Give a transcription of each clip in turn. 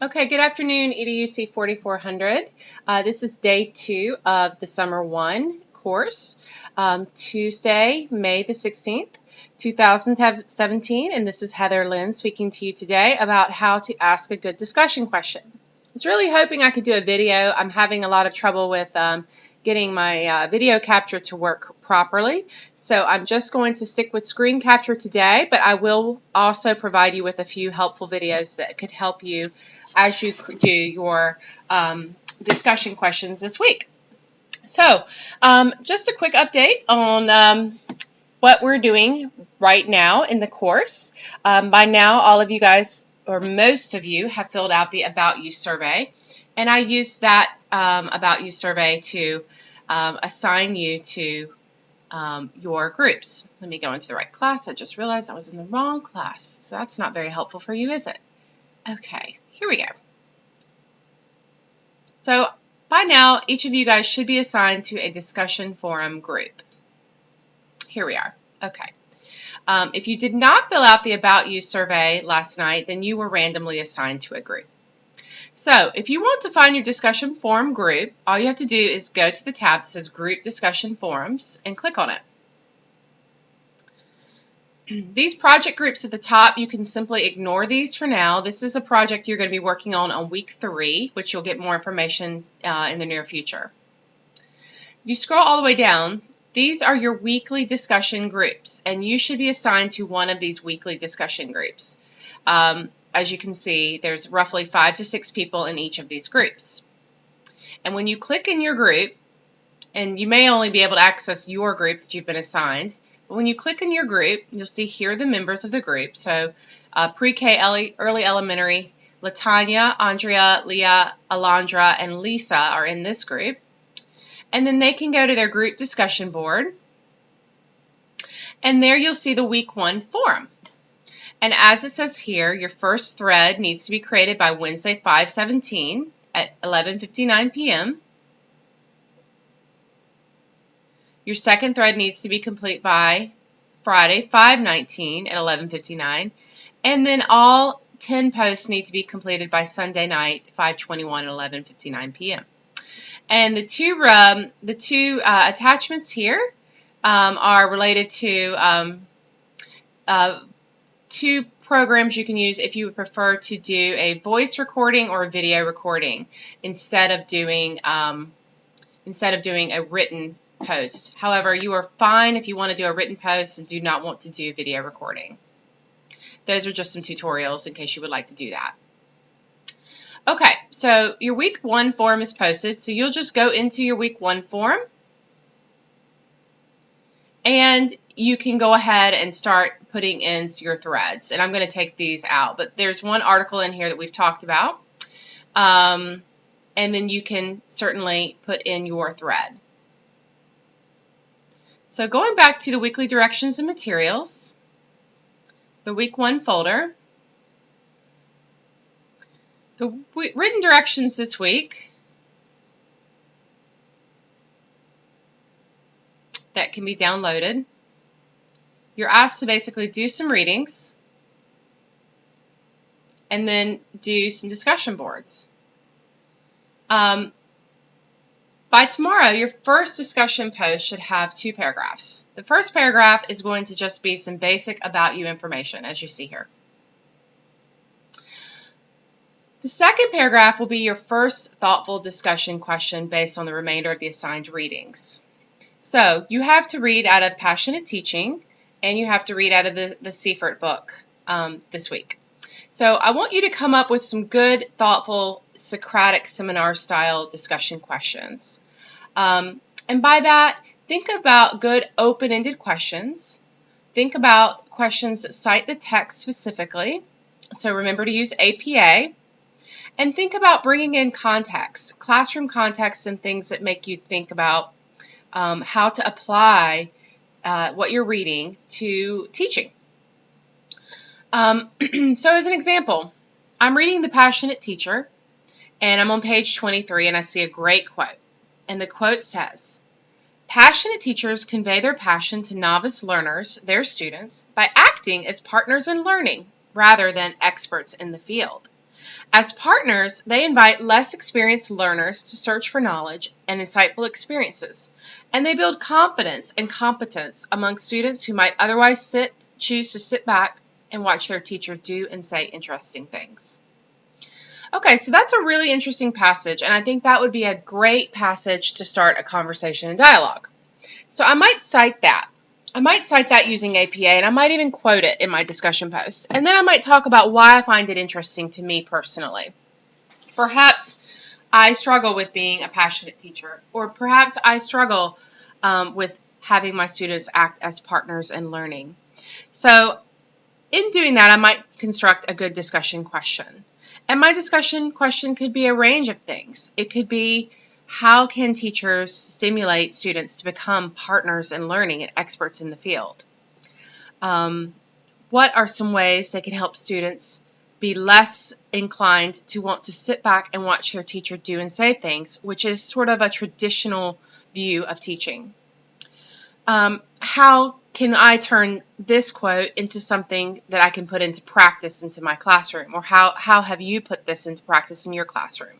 Okay, good afternoon, EDUC 4400. This is day 2 of the Summer 1 course, Tuesday, May the 16th, 2017, and this is Heather Lynn speaking to you today about how to ask a good discussion question. I was really hoping I could do a video. I'm having a lot of trouble with getting my video capture to work properly, so I'm just going to stick with screen capture today, but I will also provide you with a few helpful videos that could help you as you do your discussion questions this week. So just a quick update on what we're doing right now in the course. By now, all of you guys, or most of you, have filled out the About You survey, and I used that About You survey to assign you to your groups. Let me go into the right class. I just realized I was in the wrong class, so that's not very helpful for you, is it? Okay, here we go. So by now, each of you guys should be assigned to a discussion forum group. Here we are. Okay. If you did not fill out the About You survey last night, then you were randomly assigned to a group. So if you want to find your discussion forum group, all you have to do is go to the tab that says Group Discussion Forums and click on it. These project groups at the top, you can simply ignore these for now. This is a project you're going to be working on week 3, which you'll get more information in the near future. You scroll all the way down. These are your weekly discussion groups, and you should be assigned to one of these weekly discussion groups. As you can see, there's roughly 5 to 6 people in each of these groups. And when you click in your group, and you may only be able to access your group that you've been assigned, but when you click in your group, you'll see here the members of the group. So Pre-K, Early Elementary, Latanya, Andrea, Leah, Alondra, and Lisa are in this group. And then they can go to their group discussion board, and there you'll see the week 1 forum. And as it says here, your first thread needs to be created by Wednesday 5/17 at 11:59 p.m. Your second thread needs to be complete by Friday 5/19 at 11:59, and then all 10 posts need to be completed by Sunday night 5/21 at 11:59 p.m. And the two attachments here are related to 2 programs you can use if you would prefer to do a voice recording or a video recording instead of doing a written post. However, you are fine if you want to do a written post and do not want to do video recording. Those are just some tutorials in case you would like to do that. Okay, so your week 1 forum is posted, so you'll just go into your week 1 forum and you can go ahead and start putting in your threads. And I'm going to take these out, but there's one article in here that we've talked about, and then you can certainly put in your thread. So going back to the weekly directions and materials, the week 1 folder, the written directions this week that can be downloaded. You're asked to basically do some readings and then do some discussion boards. By tomorrow, your first discussion post should have 2 paragraphs. The first paragraph is going to just be some basic about you information, as you see here. The second paragraph will be your first thoughtful discussion question based on the remainder of the assigned readings. So you have to read out of Passionate Teaching, and you have to read out of the Seifert book this week. So I want you to come up with some good, thoughtful, Socratic seminar-style discussion questions. And by that, think about good open-ended questions. Think about questions that cite the text specifically. So remember to use APA. And think about bringing in context, classroom context, and things that make you think about how to apply what you're reading to teaching. So as an example, I'm reading The Passionate Teacher, and I'm on page 23, and I see a great quote. And the quote says, "Passionate teachers convey their passion to novice learners, their students, by acting as partners in learning rather than experts in the field. As partners, they invite less experienced learners to search for knowledge and insightful experiences, and they build confidence and competence among students who might otherwise choose to sit back and watch their teacher do and say interesting things. Okay, so that's a really interesting passage, and I think that would be a great passage to start a conversation and dialogue. So I might cite that. I might cite that using APA, and I might even quote it in my discussion post. And then I might talk about why I find it interesting to me personally. Perhaps I struggle with being a passionate teacher, or perhaps I struggle with having my students act as partners in learning. So in doing that, I might construct a good discussion question. And my discussion question could be a range of things. It could be, how can teachers stimulate students to become partners in learning and experts in the field? What are some ways they can help students be less inclined to want to sit back and watch their teacher do and say things, which is sort of a traditional view of teaching? How can I turn this quote into something that I can put into practice into my classroom? Or how have you put this into practice in your classroom?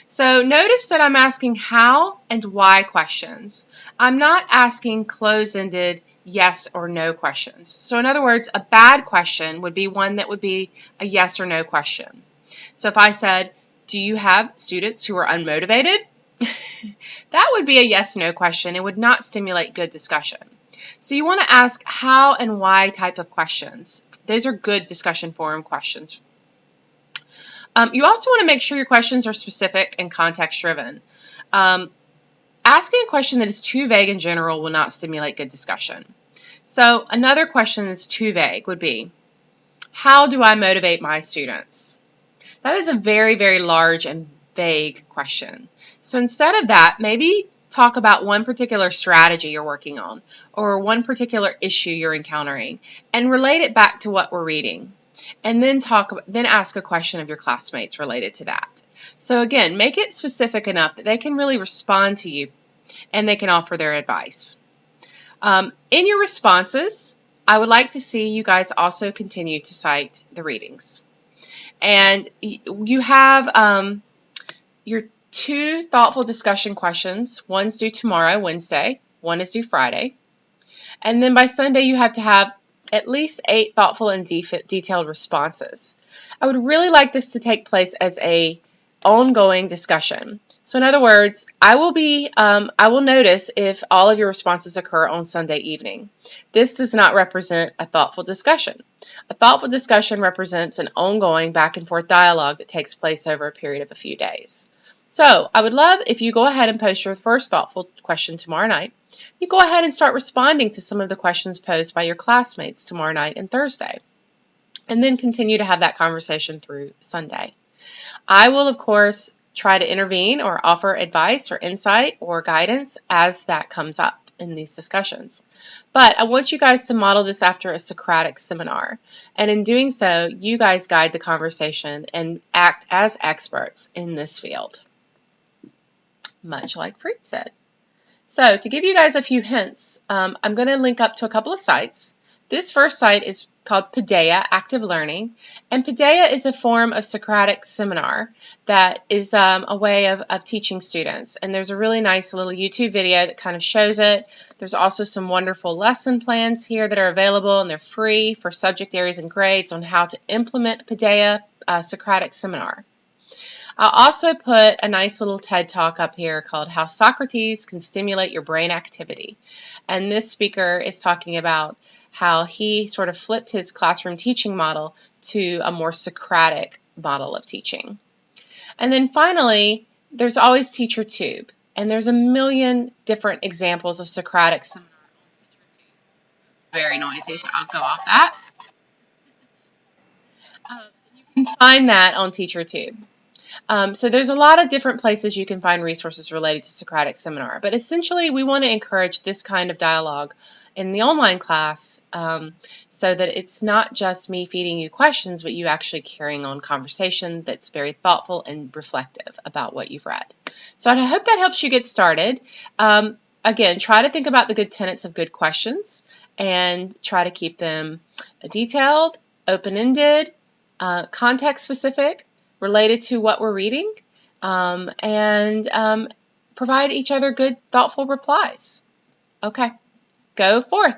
So notice that I'm asking how and why questions. I'm not asking closed-ended yes or no questions. So in other words, a bad question would be one that would be a yes or no question. So if I said, do you have students who are unmotivated? That would be a yes/no question. It would not stimulate good discussion. So you want to ask how and why type of questions. Those are good discussion forum questions. You also want to make sure your questions are specific and context-driven. Asking a question that is too vague in general will not stimulate good discussion. So another question that's too vague would be, how do I motivate my students? That is a very, very large and vague question. So instead of that, maybe talk about one particular strategy you're working on or one particular issue you're encountering and relate it back to what we're reading. And then ask a question of your classmates related to that. So again, make it specific enough that they can really respond to you and they can offer their advice. In your responses, I would like to see you guys also continue to cite the readings. And you have your 2 thoughtful discussion questions. One's due tomorrow, Wednesday. One is due Friday. And then by Sunday, you have to have at least 8 thoughtful and detailed responses. I would really like this to take place as a ongoing discussion. So in other words, I will notice if all of your responses occur on Sunday evening. This does not represent a thoughtful discussion. A thoughtful discussion represents an ongoing back and forth dialogue that takes place over a period of a few days. So I would love if you go ahead and post your first thoughtful question tomorrow night. You go ahead and start responding to some of the questions posed by your classmates tomorrow night and Thursday. And then continue to have that conversation through Sunday. I will, of course, try to intervene or offer advice or insight or guidance as that comes up in these discussions. But I want you guys to model this after a Socratic seminar. And in doing so, you guys guide the conversation and act as experts in this field. Much like Freud said. So to give you guys a few hints, I'm going to link up to a couple of sites. This first site is called Paideia, Active Learning, and Paideia is a form of Socratic seminar that is a way of teaching students. And there's a really nice little YouTube video that kind of shows it. There's also some wonderful lesson plans here that are available, and they're free for subject areas and grades on how to implement Paideia Socratic seminar. I'll also put a nice little TED Talk up here called How Socrates Can Stimulate Your Brain Activity. And this speaker is talking about how he sort of flipped his classroom teaching model to a more Socratic model of teaching. And then finally, there's always TeacherTube. And there's a million different examples of Socratic seminars. Very noisy, so I'll go off that. You can find that on TeacherTube. So there's a lot of different places you can find resources related to Socratic seminar, but essentially we want to encourage this kind of dialogue in the online class so that it's not just me feeding you questions, but you actually carrying on conversation that's very thoughtful and reflective about what you've read. So I hope that helps you get started. Again, try to think about the good tenets of good questions and try to keep them detailed, open-ended, context-specific, related to what we're reading, and provide each other good, thoughtful replies. Okay, go forth.